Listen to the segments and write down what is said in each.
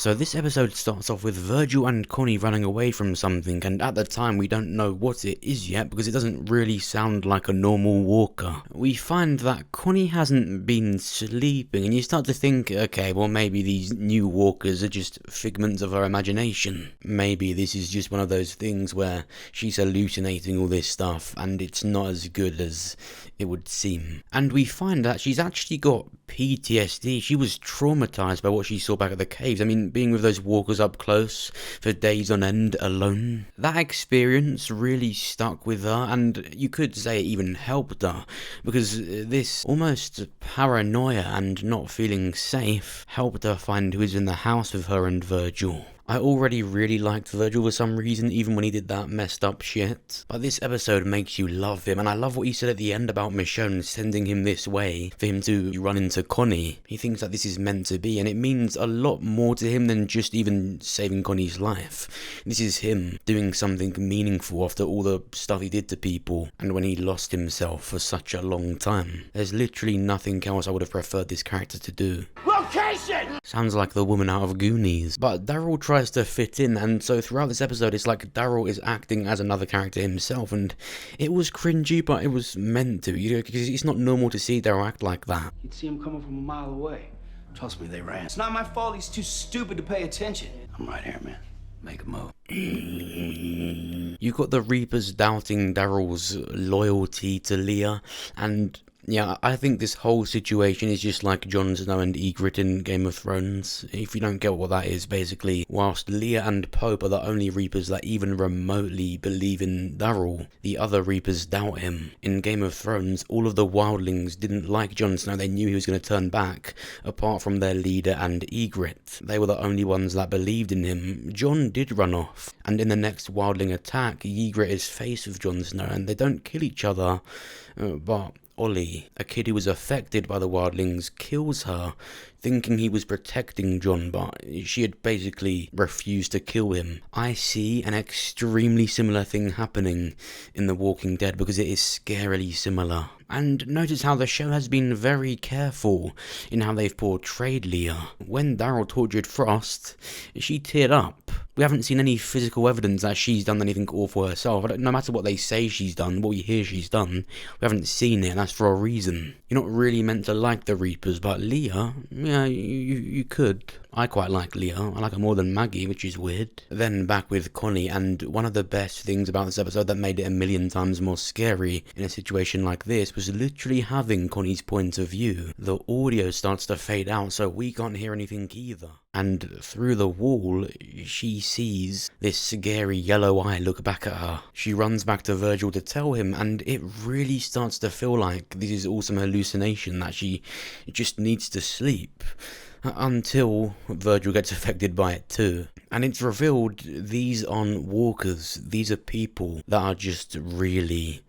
So this episode starts off with Virgil and Connie running away from something, and at the time we don't know what it is yet because it doesn't really sound like a normal walker. We find that Connie hasn't been sleeping, and you start to think, okay, well maybe these new walkers are just figments of her imagination. Maybe this is just one of those things where she's hallucinating all this stuff and it's not as good as it would seem. And we find that she's actually got PTSD. She was traumatized by what she saw back at the caves. I mean, being with those walkers up close for days on end alone. That experience really stuck with her, and you could say it even helped her, because this almost paranoia and not feeling safe helped her find who was in the house with her and Virgil. I already really liked Virgil for some reason, even when he did that messed up shit. But this episode makes you love him, and I love what he said at the end about Michonne sending him this way for him to run into Connie. He thinks that this is meant to be, and it means a lot more to him than just even saving Connie's life. This is him doing something meaningful after all the stuff he did to people, and when he lost himself for such a long time. There's literally nothing else I would have preferred this character to do. Location! Sounds like the woman out of Goonies. But Daryl tries to fit in, and so throughout this episode it's like Daryl is acting as another character himself, and it was cringy, but it was meant to, you know, because it's not normal to see Daryl act like that. You'd see him coming from a mile away. Trust me, they ran. It's not my fault he's too stupid to pay attention. I'm right here, man. Make a move. You've got the Reapers doubting Daryl's loyalty to Leah, and yeah, I think this whole situation is just like Jon Snow and Ygritte in Game of Thrones. If you don't get what that is, basically, whilst Leah and Pope are the only Reapers that even remotely believe in Daryl, the other Reapers doubt him. In Game of Thrones, all of the wildlings didn't like Jon Snow. They knew he was going to turn back, apart from their leader and Ygritte. They were the only ones that believed in him. Jon did run off, and in the next wildling attack, Ygritte is faced with Jon Snow, and they don't kill each other, but Ollie, a kid who was affected by the wildlings, kills her, thinking he was protecting Jon, but she had basically refused to kill him. I see an extremely similar thing happening in The Walking Dead, because it is scarily similar. And notice how the show has been very careful in how they've portrayed Leah. When Daryl tortured Frost, she teared up. We haven't seen any physical evidence that she's done anything awful herself. No matter what they say she's done, what we hear she's done, we haven't seen it, and that's for a reason. You're not really meant to like the Reapers, but Leah, yeah, you could. I quite like Leah. I like her more than Maggie, which is weird. Then back with Connie, and one of the best things about this episode that made it a million times more scary in a situation like this was literally having Connie's point of view. The audio starts to fade out, so we can't hear anything either. And through the wall, she sees this scary yellow eye look back at her. She runs back to Virgil to tell him, and it really starts to feel like this is all some hallucination, that she just needs to sleep. Until Virgil gets affected by it too. And it's revealed these aren't walkers, these are people that are just really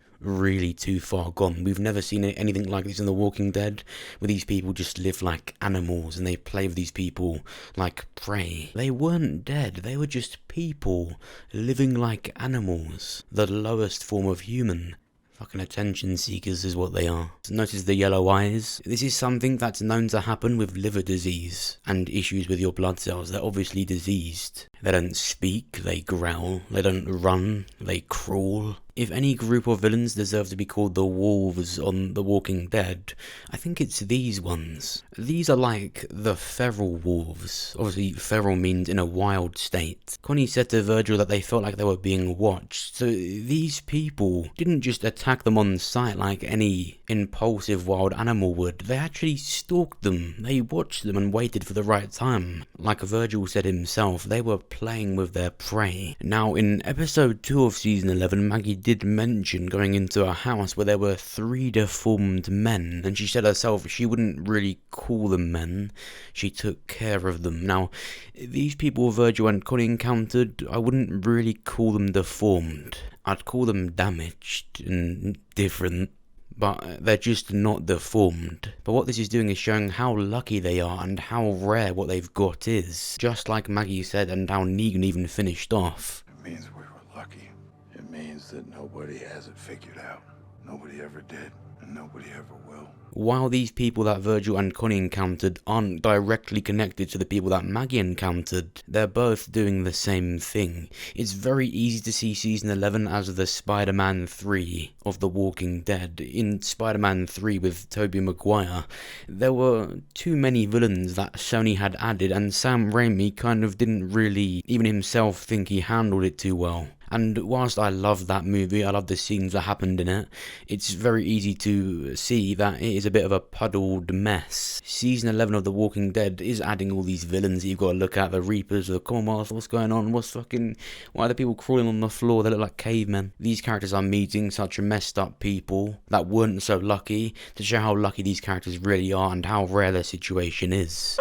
too far gone. We've never seen anything like this in The Walking Dead, where these people just live like animals and they play with these people like prey. They weren't dead, they were just people living like animals, the lowest form of human. Fucking attention seekers is what they are. Notice the yellow eyes. This is something that's known to happen with liver disease and issues with your blood cells. They're obviously diseased. They don't speak, they growl, they don't run, they crawl. If any group of villains deserve to be called the wolves on The Walking Dead, I think it's these ones. These are like the feral wolves. Obviously, feral means in a wild state. Connie said to Virgil that they felt like they were being watched, so these people didn't just attack them on sight like any impulsive wild animal would. They actually stalked them. They watched them and waited for the right time. Like Virgil said himself, they were playing with their prey. Now, in episode 2 of season 11, Maggie did mention going into a house where there were 3 deformed men, and she said herself she wouldn't really call them men, she took care of them. Now, these people Virgil and Connie encountered, I wouldn't really call them deformed. I'd call them damaged and different, but they're just not deformed. But what this is doing is showing how lucky they are and how rare what they've got is. Just like Maggie said, and how Negan even finished off. It means we were lucky. It means that nobody has it figured out. Nobody ever did. Nobody ever will. While these people that Virgil and Connie encountered aren't directly connected to the people that Maggie encountered, they're both doing the same thing. It's very easy to see Season 11 as the Spider-Man 3 of The Walking Dead. In Spider-Man 3 with Tobey Maguire, there were too many villains that Sony had added, and Sam Raimi kind of didn't really, even himself, think he handled it too well. And whilst I love that movie, I love the scenes that happened in it, it's very easy to see that it is a bit of a puddled mess. Season 11 of The Walking Dead is adding all these villains that you've got to look at, the Reapers, the Commonwealth, what's going on, why are the people crawling on the floor, they look like cavemen. These characters are meeting such messed up people that weren't so lucky, to show how lucky these characters really are and how rare their situation is.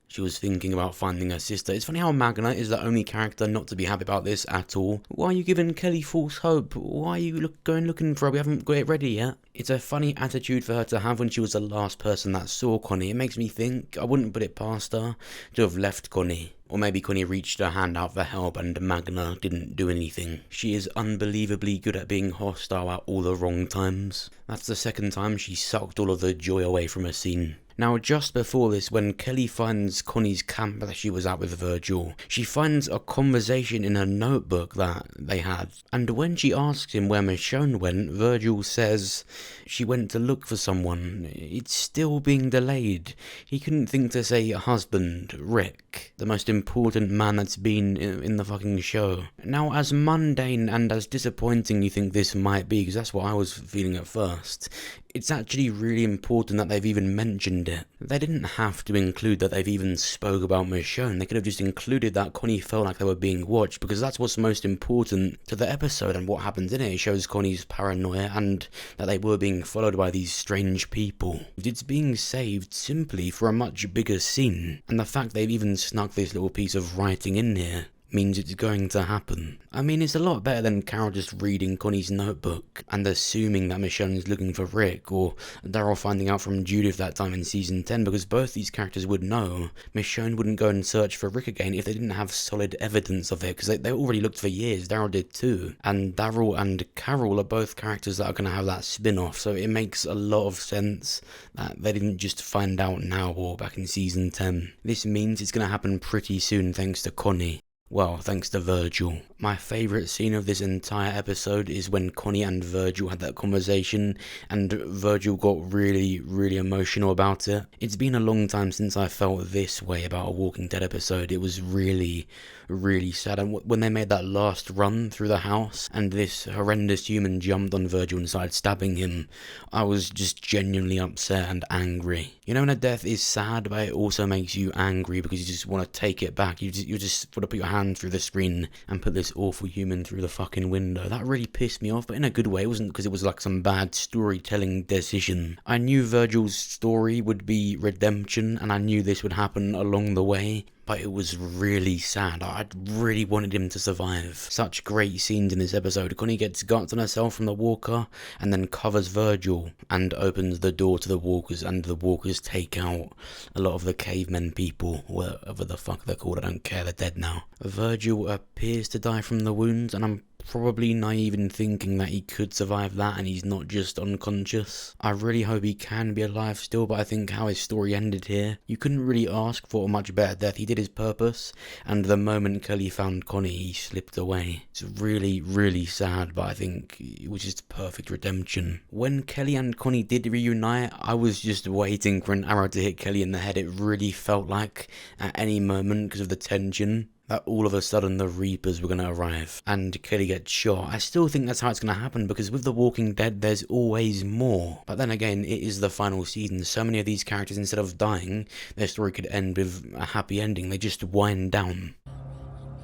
She was thinking about finding her sister. It's funny how Magna is the only character not to be happy about this at all. Why are you giving Kelly false hope? Why are you going looking for her? We haven't got it ready yet. It's a funny attitude for her to have when she was the last person that saw Connie. It makes me think I wouldn't put it past her to have left Connie. Or maybe Connie reached her hand out for help and Magna didn't do anything. She is unbelievably good at being hostile at all the wrong times. That's the second time she sucked all of the joy away from a scene. Now, just before this, when Kelly finds Connie's camp that she was at with Virgil, she finds a conversation in her notebook that they had. And when she asks him where Michonne went, Virgil says she went to look for someone. It's still being delayed. He couldn't think to say husband, Rick, the most important man that's been in the fucking show. Now, as mundane and as disappointing you think this might be, because that's what I was feeling at first, it's actually really important that they've even mentioned it. They didn't have to include that they've even spoke about Michonne. They could have just included that Connie felt like they were being watched, because that's what's most important to the episode and what happens in it. It shows Connie's paranoia and that they were being followed by these strange people. It's being saved simply for a much bigger scene, and the fact they've even snuck this little piece of writing in here means it's going to happen. I mean, it's a lot better than Carol just reading Connie's notebook and assuming that Michonne is looking for Rick, or Daryl finding out from Judith that time in season 10, because both these characters would know Michonne wouldn't go and search for Rick again if they didn't have solid evidence of it, because they already looked for years. Daryl did too. And Daryl and Carol are both characters that are going to have that spin-off, so it makes a lot of sense that they didn't just find out now or back in season 10. This means it's going to happen pretty soon thanks to Connie. Well, thanks to Virgil. My favourite scene of this entire episode is when Connie and Virgil had that conversation and Virgil got really, really emotional about it. It's been a long time since I felt this way about a Walking Dead episode. It was really, really sad. And when they made that last run through the house and this horrendous human jumped on Virgil and started stabbing him, I was just genuinely upset and angry. You know, when a death is sad, but it also makes you angry because you just want to take it back. You just want to put your hand through the screen and put this awful human through the fucking window. That really pissed me off, but in a good way. It wasn't because it was like some bad storytelling decision. I knew Virgil's story would be redemption, and I knew this would happen along the way. But it was really sad. I really wanted him to survive. Such great scenes in this episode. Connie gets guts on herself from the walker and then covers Virgil and opens the door to the walkers, and the walkers take out a lot of the cavemen people, whatever the fuck they're called. I don't care, they're dead now. Virgil appears to die from the wounds, and I'm probably naive in thinking that he could survive that and he's not just unconscious. I really hope he can be alive still, but I think how his story ended here, you couldn't really ask for a much better death. He did his purpose, and the moment Kelly found Connie, he slipped away. It's really, really sad, but I think it was just perfect redemption. When Kelly and Connie did reunite, I was just waiting for an arrow to hit Kelly in the head. It really felt like at any moment, because of the tension, that all of a sudden the Reapers were going to arrive and Kelly gets shot. I still think that's how it's going to happen, because with The Walking Dead there's always more. But then again, it is the final season. So many of these characters, instead of dying, their story could end with a happy ending. They just wind down.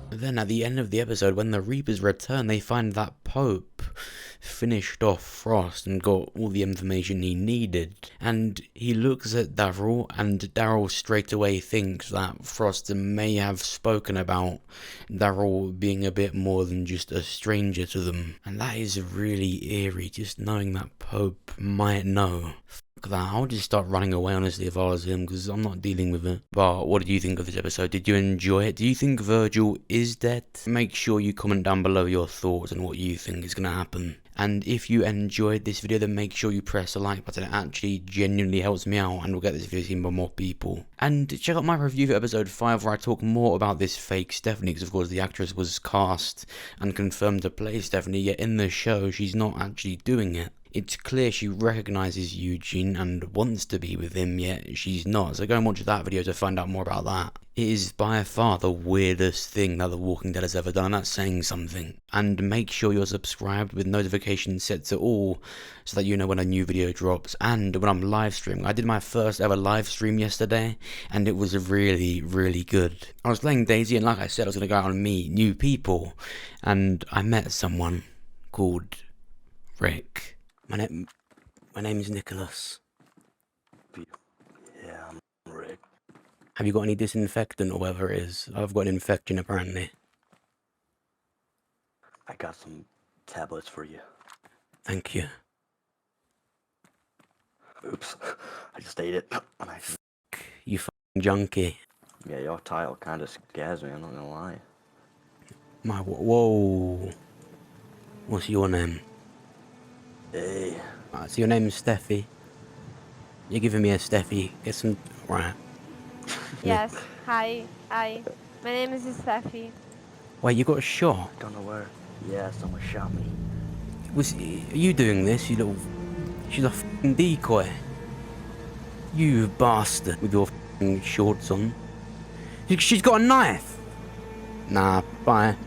Then at the end of the episode, when the Reapers return, they find that Pope finished off Frost and got all the information he needed. And he looks at Daryl, and Daryl straight away thinks that Frost may have spoken about Daryl being a bit more than just a stranger to them. And that is really eerie, just knowing that Pope might know. That. I'll just start running away, honestly, if I was him, because I'm not dealing with it. But what did you think of this episode? Did you enjoy it? Do you think Virgil is dead? Make sure you comment down below your thoughts and what you think is going to happen. And if you enjoyed this video, then make sure you press the like button. It actually genuinely helps me out and will get this video seen by more people. And check out my review for episode 5, where I talk more about this fake Stephanie, because of course the actress was cast and confirmed to play Stephanie, yet in the show she's not actually doing it. It's clear she recognises Eugene and wants to be with him, yet she's not, so go and watch that video to find out more about that. It is by far the weirdest thing that The Walking Dead has ever done, and that's saying something. And make sure you're subscribed with notifications set to all, so that you know when a new video drops, and when I'm live streaming. I did my first ever live stream yesterday, and it was really, really good. I was playing Daisy, and like I said, I was going to go out and meet new people, and I met someone called Rick. My name is Nicholas. Yeah, I'm Rick. Have you got any disinfectant or whatever it is? I've got an infection apparently. I got some tablets for you. Thank you. Oops, I just ate it. You f***ing junkie. Yeah, your title kind of scares me, I'm not gonna lie. Whoa. What's your name? Hey. So your name's Steffi. You're giving me a Steffi. Get some... Right. Yes. Hi. My name is Steffi. Wait, you got a shot? Don't know where. Yeah, someone shot me. Are you doing this, you little... She's a f***ing decoy. You bastard. With your f***ing shorts on. She's got a knife. Nah, bye.